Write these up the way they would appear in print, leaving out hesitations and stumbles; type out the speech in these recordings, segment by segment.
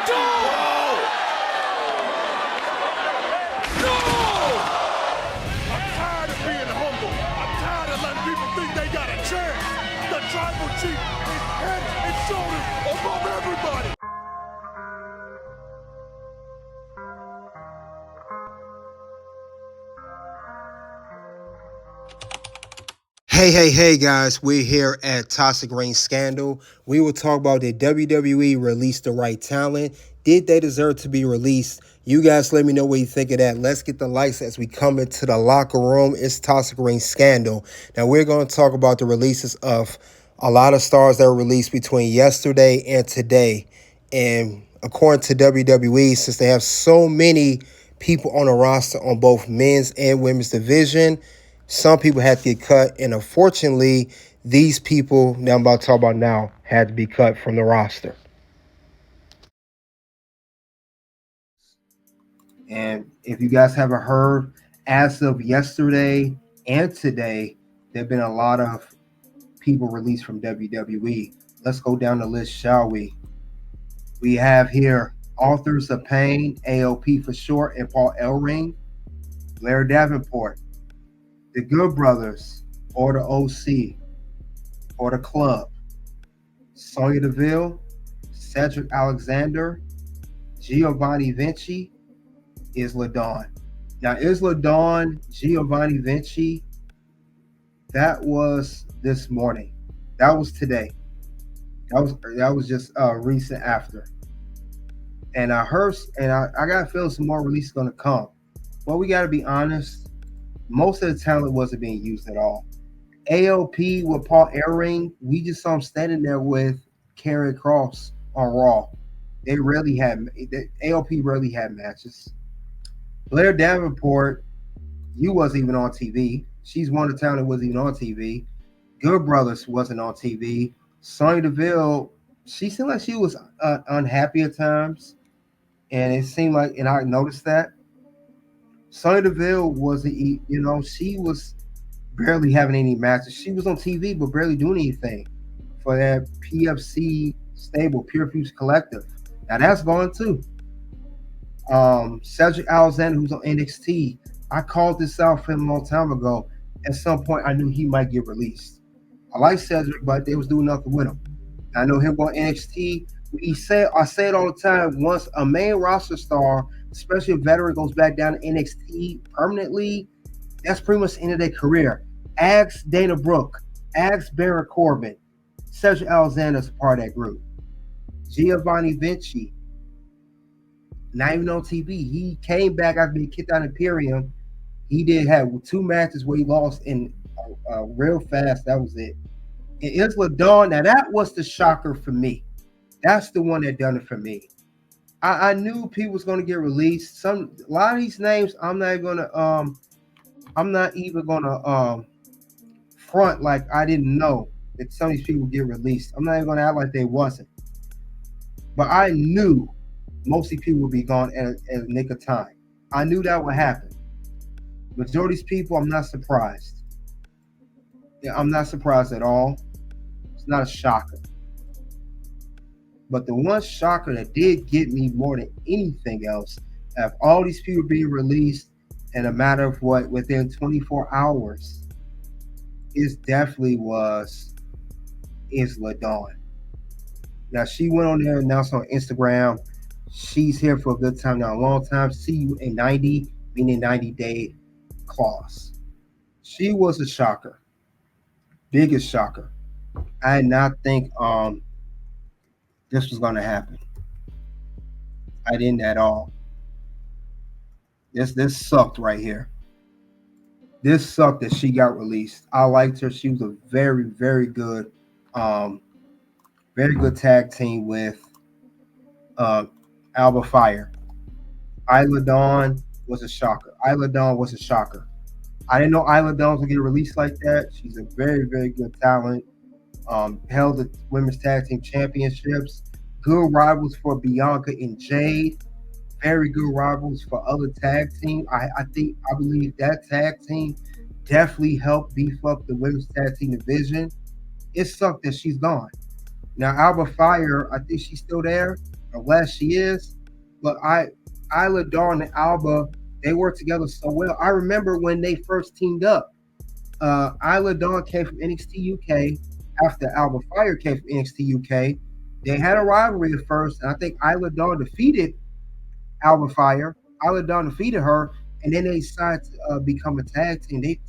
I'm tired of being humble. I'm tired of letting people think they got a chance. The tribal chief is head and shoulders above everybody. Hey guys, we're here at Toxic Reign Scandal. We will talk about did WWE release the right talent? Did they deserve to be released? You guys let me know what you think of that. Let's get the likes as we come into the locker room. It's Toxic Reign Scandal. Now we're going to talk about the releases of a lot of stars that were released between yesterday and today. And according to WWE, since they have so many people on the roster on both men's and women's division, some people had to get cut, and unfortunately, these people that I'm about to talk about now had to be cut from the roster. And if you guys haven't heard, as of yesterday and today, there have been a lot of people released from WWE. Let's go down the list, shall we? We have here Authors of Pain, AOP for short, and Paul Ellering, Blair Davenport, the Good Brothers, or the OC, or the Club, Sonya Deville, Cedric Alexander, Giovanni Vinci, Isla Dawn. Now, Isla Dawn, Giovanni Vinci, that was this morning. That was today. That was just recent after. And I heard, and I got a feeling some more releases going to come. But we got to be honest. Most of the talent wasn't being used at all. AOP with Paul Ellering, we just saw him standing there with Karrion Kross on Raw. AOP rarely had matches. Blair Davenport, you wasn't even on TV. She's one of the talent that wasn't even on TV. Good Brothers wasn't on TV. Sonya Deville, she seemed like she was unhappy at times. And it seemed like, and I noticed that. Sonya Deville wasn't, she was barely having any matches. She was on TV, but barely doing anything for that PFC stable, Pure Fuse Collective. Now that's gone too. Cedric Alexander, who's on NXT, I called this out for him a long time ago. At some point, I knew he might get released. I like Cedric, but they was doing nothing with him. I know him on NXT. I say it all the time. Once a main roster star, especially a veteran, goes back down to NXT permanently, that's pretty much the end of their career. Ask Dana Brooke, ask Baron Corbin. Cedric Alexander's a part of that group. Giovanni Vinci, not even on TV. He came back after being kicked out of Imperium. He did have 2 matches where he lost in real fast. That was it. And Isla Dawn, now that was the shocker for me. That's the one that done it for me. I knew people was going to get released. A lot of these names, I'm not even gonna front like I didn't know that some of these people get released. I'm not even gonna act like they wasn't. But I knew most of these people would be gone at a nick of time. I knew that would happen. Majority of these people, I'm not surprised. Yeah, I'm not surprised at all. It's not a shocker. But the one shocker that did get me more than anything else, of all these people being released in a matter of within 24 hours, definitely was Isla Dawn. Now, she went on there and announced on Instagram, she's here for a good time now, a long time. See you in 90, meaning 90-day clause. She was a shocker. Biggest shocker. I did not think this was going to happen. I didn't at all. This sucked right here. This sucked that she got released. I liked her. She was a very, very good tag team with Alba Fire. Isla Dawn was a shocker. I didn't know Isla Dawn was going to get released like that. She's a very, very good talent. Held the women's tag team championships. Good rivals for Bianca and Jade. Very good rivals for other tag teams. I believe that tag team definitely helped beef up the women's tag team division. It sucked that she's gone. Now, Alba Fire, I think she's still there. unless she is. But Isla Dawn and Alba, they work together so well. I remember when they first teamed up. Isla Dawn came from NXT UK after Alba Fire came from NXT UK. They had a rivalry at first, and I think Isla Dawn defeated Alba Fire. Isla Dawn defeated her, and then they decided to become a tag team. They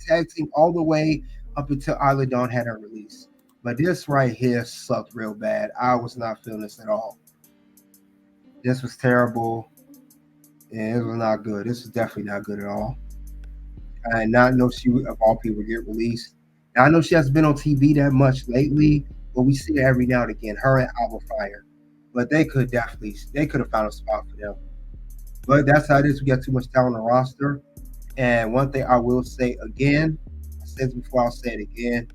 tag team all the way up until Isla Dawn had her release. But this right here sucked real bad. I was not feeling this at all. This was terrible, and it was not good. This was definitely not good at all. I did not know she would, of all people, would get released. Now, I know she hasn't been on TV that much lately, but we see her every now and again. Her and Alba Fire, but they could have found a spot for them. But that's how it is. We got too much talent on the roster. And one thing I will say again, I said it before, I'll say it again.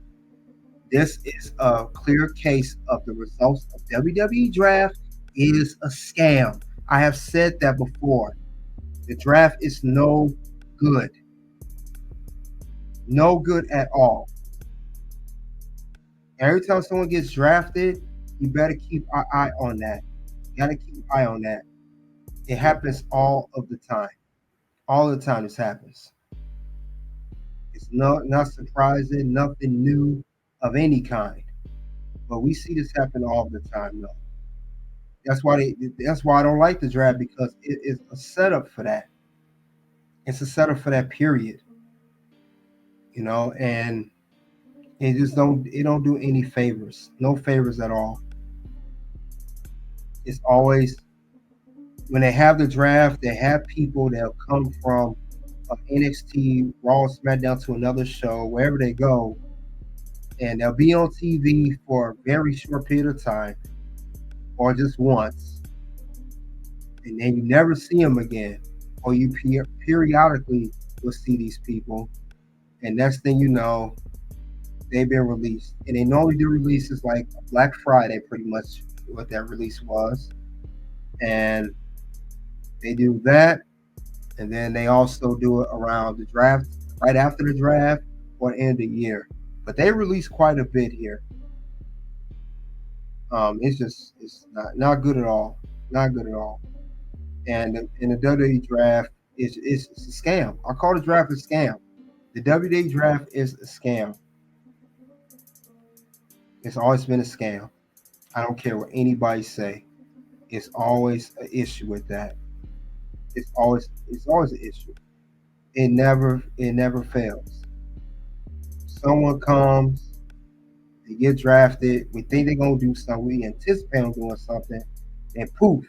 This is a clear case of the results of WWE draft is a scam. I have said that before. The draft is no good. No good at all. Every time someone gets drafted, you better keep an eye on that. You gotta keep an eye on that. It happens all of the time. All the time this happens. It's not surprising, nothing new of any kind. But we see this happen all the time though. That's why I don't like the draft, because it is a setup for that. It's a setup for that period. And it don't do any favors. No favors at all. It's always when they have the draft, they have people that'll come from NXT, Raw, SmackDown to another show, wherever they go, and they'll be on TV for a very short period of time, or just once, and then you never see them again, or you periodically will see these people, and next thing you know, they've been released, and they normally do releases like Black Friday, pretty much what that release was, and they do that, and then they also do it around the draft, right after the draft, or end of the year. But they release quite a bit here. It's not good at all. Not good at all. And in the WWE draft, it's a scam. I call the draft a scam. The WWE draft is a scam. It's always been a scam. I don't care what anybody say. It's always an issue with that. It's always an issue. It never fails. Someone comes, they get drafted, we think they're gonna do something, we anticipate them doing something, and poof,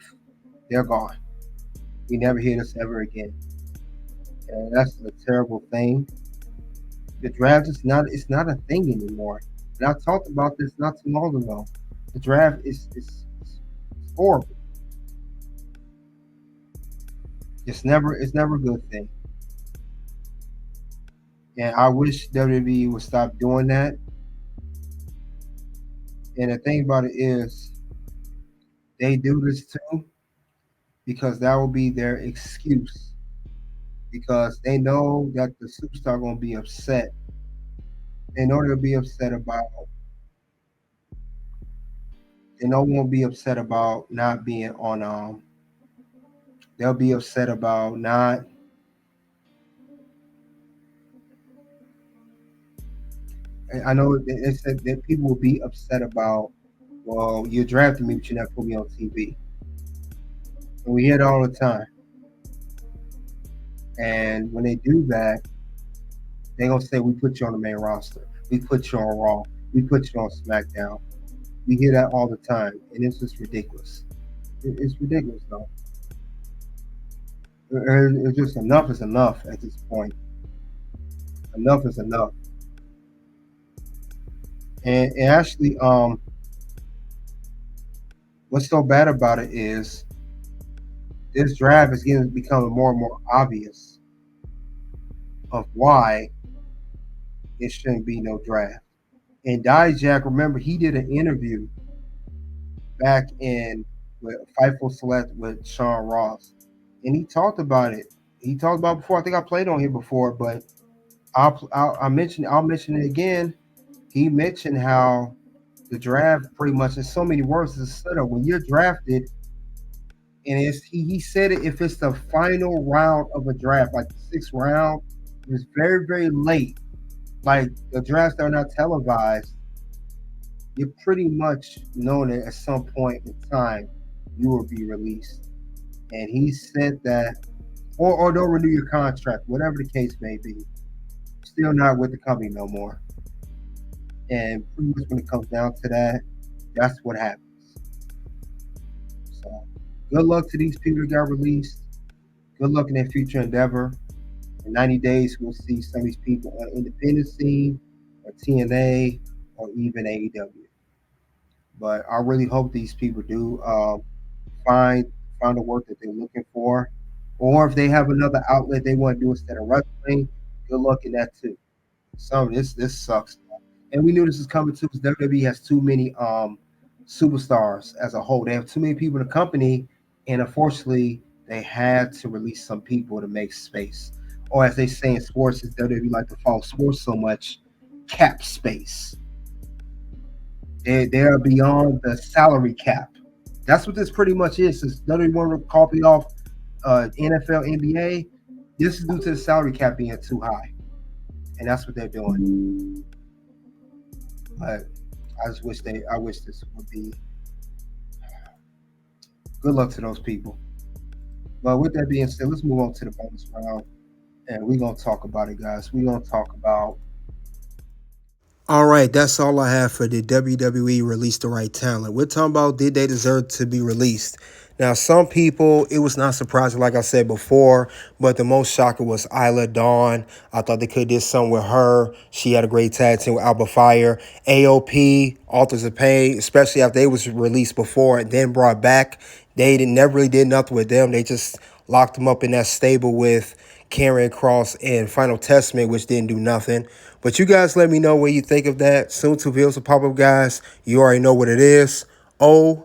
they're gone. We never hear this ever again. And that's a terrible thing. The draft is not a thing anymore. And I talked about this not too long ago. The draft is horrible. It's never a good thing. And I wish WWE would stop doing that. And the thing about it is, they do this too because that will be their excuse. Because they know that the superstar gonna be upset. They know they'll be upset about. They know won't be upset about not being on. They'll be upset about not. I know they said that people will be upset about. Well, you drafted me, but you never put me on TV. And we hear it all the time. And when they do that, they're gonna say we put you on the main roster, we put you on Raw, we put you on SmackDown. We hear that all the time, and it's just ridiculous. It's ridiculous, though. It's just enough is enough at this point. Enough is enough. And actually, what's so bad about it is this draft is getting becoming more and more obvious of why it shouldn't be no draft. And Dijak, remember, he did an interview back in with Fightful Select with Sean Ross, and he talked about it. He talked about it before. I think I played on here before, but I'll mention it again. He mentioned how the draft pretty much in so many words is a setup. When you're drafted, And he said it, if it's the final round of a draft, like the sixth round, it's very, very late. Like the drafts that are not televised, you're pretty much known that at some point in time you will be released. And he said that, or don't renew your contract, whatever the case may be, still not with the company no more. And pretty much when it comes down to that, that's what happens. So good luck to these people that got released. Good luck in their future endeavor. In 90 days, we'll see some of these people on independent scene or TNA or even AEW. But I really hope these people do find find the work that they're looking for, or if they have another outlet they want to do instead of wrestling, good luck in that too. Some of this sucks, and we knew this was coming too because WWE has too many superstars as a whole. They have too many people in the company, and unfortunately, they had to release some people to make space. Or as they say in sports, as WWE like to follow sports so much, cap space. They are beyond the salary cap. That's what this pretty much is. Since WWE want to copy off NFL, NBA, this is due to the salary cap being too high, and that's what they're doing. But I wish this would be. Good luck to those people. But with that being said, let's move on to the bonus round, and we're gonna talk about it, guys. We're gonna talk about. All right, that's all I have for the WWE Release the Right Talent. We're talking about, did they deserve to be released? Now, some people, it was not surprising, like I said before, but the most shocker was Isla Dawn. I thought they could have did something with her. She had a great tag team with Alba Fire. AOP, Authors of Pain, especially after they was released before and then brought back. They never really did nothing with them. They just locked them up in that stable with Karrion Kross and Final Testament, which didn't do nothing. But you guys let me know what you think of that. Soon to videos will pop up, guys. You already know what it is. OUT.